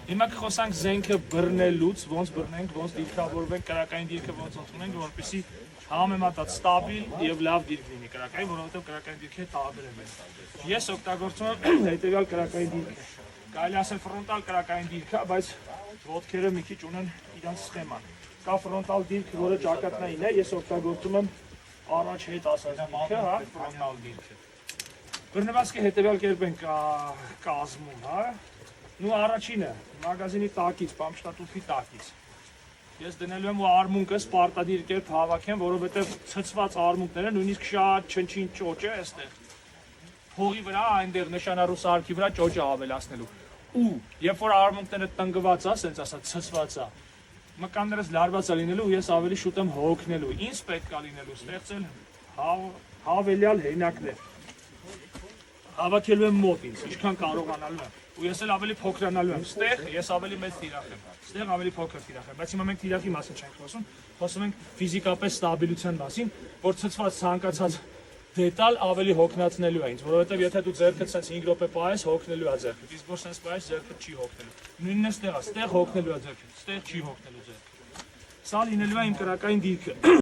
Հիմա կխոսանք զենքը բռնելուց, ոնց բռնենք, ոնց դիրքավորվենք, կրակային դիրքը ոնց ընդունենք, որպեսզի համեմատած ստաբիլ եւ լավ դիրք լինի կրակային, որովհետեւ կրակային դիրքը տարբերում են։ Ես օգտագործում եմ հետեւյալ կրակային դիրքը։ Կարելի ասել ֆրոնտալ կրակային դիրք է, բայց ոտքերը մի քիչ ունեն իրանց սխեման։ Կա ֆրոնտալ դիրք, որը ճակատնային է, ես օգտագործում եմ առաջ հետ ասած դիրքը, հա, ֆրոնտալ դիրքը։ Բռնվածքը հետեւյալ կերպ են կազմում, հա։ Նու առաջինը մագազինի տակից, պամպշտատուփի տակից։ Ես դնելու եմ ու արմունկս պարտադիր կերպ հավաքեմ, որովհետև ցցված արմունկները նույնիսկ շատ չնչին ճոճ է այստեղ։ Փողի վրա այնտեղ նշանառու սարքի վրա ճոճը ավելացնելու։ Ու երբ որ արմունկները տնկված է, ասենց ասած ցցված է, մկաններս լարված է լինելու ու ես ավելի շուտ եմ հոգնելու։ Ինձ պետք է լինելու ստեղծել հավելյալ հենակներ։ Հավաքելու եմ մոտ ինձ, ինչքան կարողանալու եմ։ Ու ես էլ ավելի փոքրանալու եմ, ստեղ ես ավելի մեծ թիրախ եմ, ստեղ ավելի փոքր թիրախ եմ, բայց հիմա մենք թիրախի մասին չենք խոսում, խոսում ենք ֆիզիկապես ստաբիլության մասին, որ ցցված ցանկացած դետալ ավելի հոգնածնելու է ինձ, որովհետև եթե դու ձեռքդ sense 5 րոպե պահես, հոգնելու է ձեռքդ, իսկ որ sense պահես, ձեռքդ չի հոգնելու։ Նույնն է ստեղ է, ստեղ հոգնելու է ձեռքդ, ստեղ չի հոգնելու ձեռքդ։ Սա լինելու է իմ կրակային դիրքը։